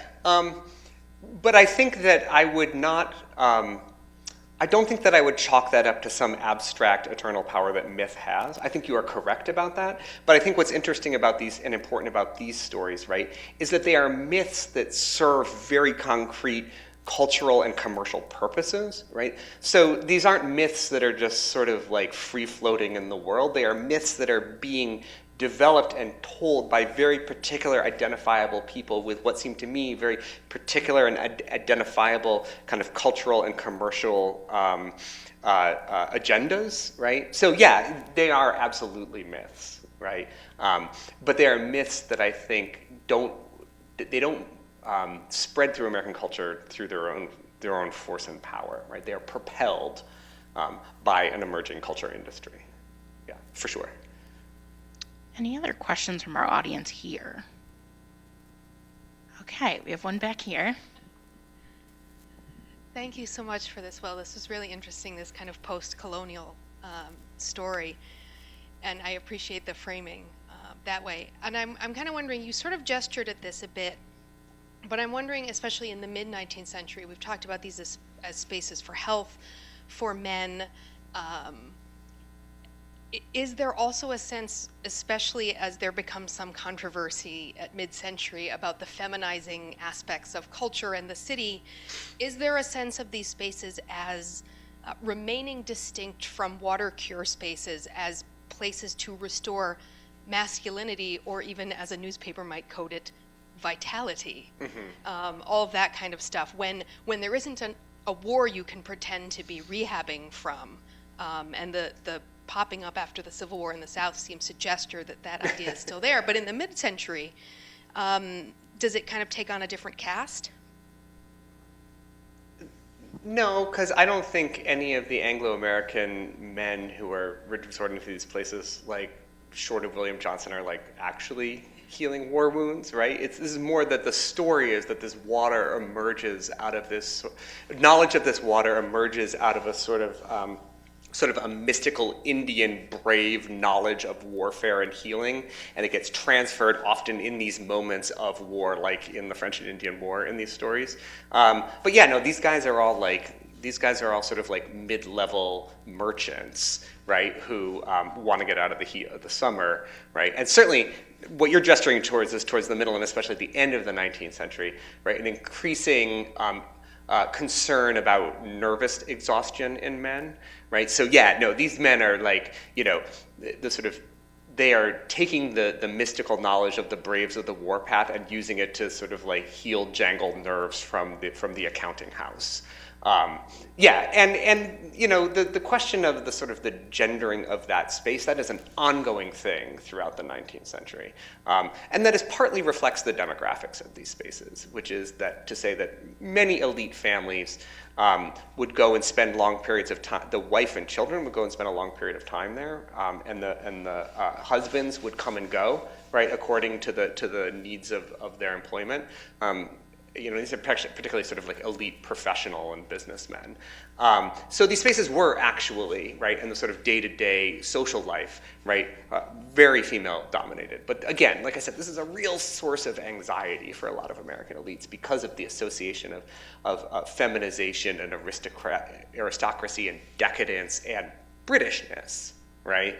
But I think that I would not, I don't think that I would chalk that up to some abstract eternal power that myth has. I think you are correct about that. But I think what's interesting about these and important about these stories, right, is that they are myths that serve very concrete cultural and commercial purposes, right? So these aren't myths that are just sort of like free floating in the world. They are myths that are being developed and told by very particular identifiable people with what seemed to me very particular and identifiable kind of cultural and commercial agendas, right? So yeah, they are absolutely myths, right? But they are myths that I think don't spread through American culture through their own force and power, right? They are propelled by an emerging culture industry. Yeah, for sure. Any other questions from our audience here? Okay, we have one back here. Thank you so much for this. Well, this was really interesting, this kind of post-colonial story, and I appreciate the framing that way. And I'm kind of wondering, you sort of gestured at this a bit, but I'm wondering, especially in the mid-19th century, we've talked about these as spaces for health, for men. Is there also a sense, especially as there becomes some controversy at mid-century about the feminizing aspects of culture and the city, is there a sense of these spaces as remaining distinct from water cure spaces, as places to restore masculinity, or even, as a newspaper might code it, vitality? All of that kind of stuff. When there isn't a war you can pretend to be rehabbing from, and the popping up after the Civil War in the South seems to gesture that idea is still there. But in the mid-century, does it kind of take on a different cast? No, because I don't think any of the Anglo-American men who are resorting to these places, like short of William Johnson, are like actually healing war wounds, right? This is more that the story is that this water emerges out of this, knowledge of this water emerges out of a sort of a mystical Indian brave knowledge of warfare and healing, and it gets transferred often in these moments of war, like in the French and Indian War in these stories. But yeah, no, these guys are all sort of like mid-level merchants, right, who want to get out of the heat of the summer, right? And certainly what you're gesturing towards is towards the middle and especially the end of the 19th century, right, an increasing concern about nervous exhaustion in men, right? So yeah, no, these men are like, they are taking the mystical knowledge of the braves of the warpath and using it to sort of like heal jangled nerves from the accounting house. The question of the sort of the gendering of that space, that is an ongoing thing throughout the 19th century. And that is partly reflects the demographics of these spaces, which is that to say that many elite families would go and spend long periods of time, the wife and children would go and spend a long period of time there, and the husbands would come and go, right, according to the needs of their employment. These are particularly sort of like elite professional and businessmen. So these spaces were actually, right, in the sort of day-to-day social life, right, very female dominated. But again, like I said, this is a real source of anxiety for a lot of American elites because of the association of feminization and aristocracy and decadence and Britishness, right?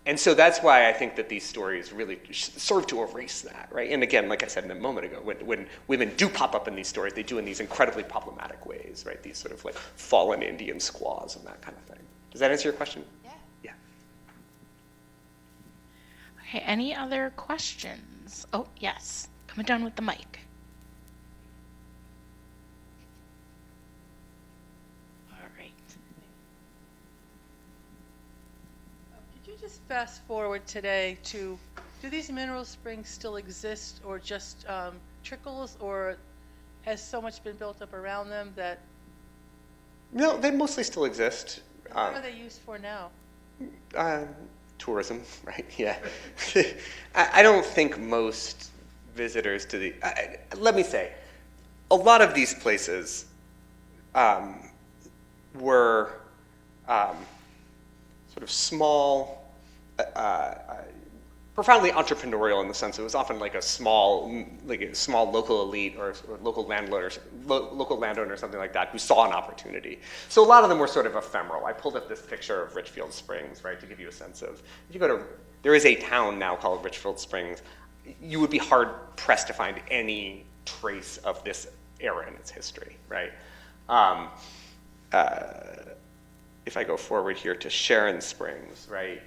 And so that's why I think that these stories really serve to erase that, right? And again, like I said a moment ago, when women do pop up in these stories, they do in these incredibly problematic ways, right? These sort of like fallen Indian squaws and that kind of thing. Does that answer your question? Yeah. Yeah. Okay, any other questions? Oh, yes, coming down with the mic. Just fast forward today to, do these mineral springs still exist, or just trickles, or has so much been built up around them that? No, they mostly still exist. What are they used for now? Tourism, right? Yeah. I don't think most visitors to the, let me say, a lot of these places were sort of small, profoundly entrepreneurial in the sense it was often like a small local elite or local landlord or something like that who saw an opportunity. So a lot of them were sort of ephemeral. I pulled up this picture of Richfield Springs, right, to give you a sense of, if you go to, there is a town now called Richfield Springs. You would be hard pressed to find any trace of this era in its history, right? if I go forward here to Sharon Springs, right,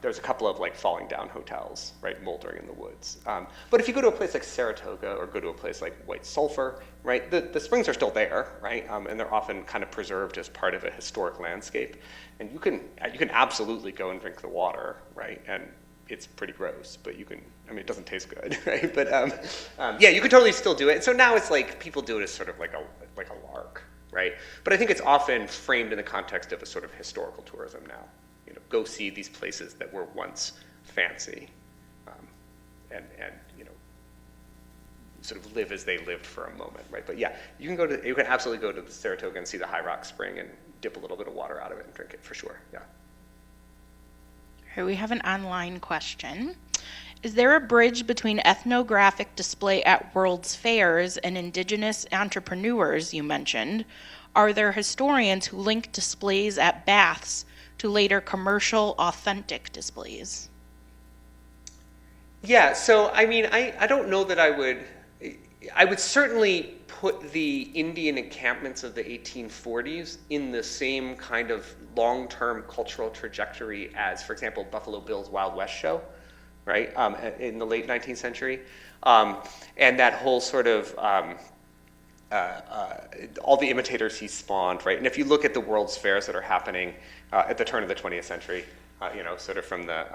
there's a couple of like falling down hotels, right, moldering in the woods. But if you go to a place like Saratoga or go to a place like White Sulphur, right, the springs are still there, right, and they're often kind of preserved as part of a historic landscape. And you can absolutely go and drink the water, right, and it's pretty gross, but you can, I mean, it doesn't taste good, right, but yeah, you could totally still do it. And so now it's like people do it as sort of like a lark, right? But I think it's often framed in the context of a sort of historical tourism now. You know, go see these places that were once fancy, and you know, sort of live as they lived for a moment, right? But yeah, you can absolutely go to the Saratoga and see the High Rock Spring and dip a little bit of water out of it and drink it for sure. Yeah. All right, we have an online question. Is there a bridge between ethnographic display at World's Fairs and indigenous entrepreneurs you mentioned? Are there historians who link displays at baths to later commercial authentic displays? Yeah, so I mean, I don't know that I would certainly put the Indian encampments of the 1840s in the same kind of long-term cultural trajectory as, for example, Buffalo Bill's Wild West show, right, in the late 19th century. And that whole sort of, all the imitators he spawned, right? And if you look at the World's Fairs that are happening at the turn of the 20th century, you know, sort of from the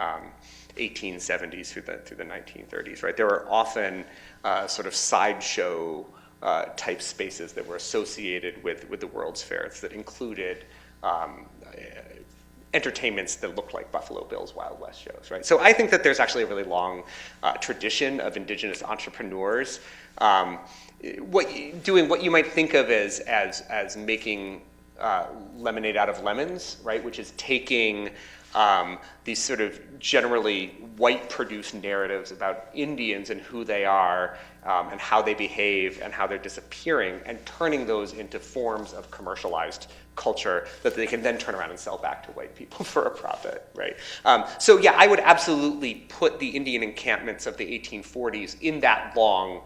1870s through the 1930s, right? There were often sort of sideshow type spaces that were associated with the World's Fairs that included entertainments that looked like Buffalo Bill's Wild West shows, right? So I think that there's actually a really long tradition of indigenous entrepreneurs doing what you might think of as making lemonade out of lemons, right? Which is taking these sort of generally white-produced narratives about Indians and who they are and how they behave and how they're disappearing, and turning those into forms of commercialized culture that they can then turn around and sell back to white people for a profit, right? So yeah, I would absolutely put the Indian encampments of the 1840s in that long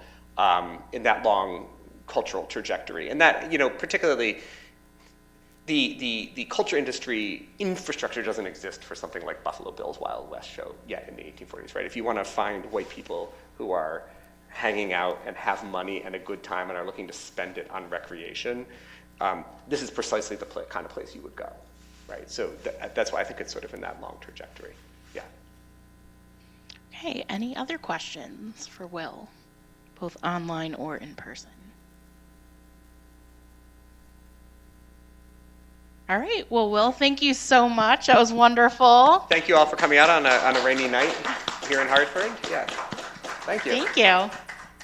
cultural trajectory, and that, you know, particularly. The culture industry infrastructure doesn't exist for something like Buffalo Bill's Wild West show yet in the 1840s, right? If you want to find white people who are hanging out and have money and a good time and are looking to spend it on recreation, this is precisely the kind of place you would go, right? So that's why I think it's sort of in that long trajectory. Yeah. Okay, any other questions for Will, both online or in person? All right. Well, Will, thank you so much. That was wonderful. Thank you all for coming out on a rainy night here in Hartford. Yeah. Thank you. Thank you.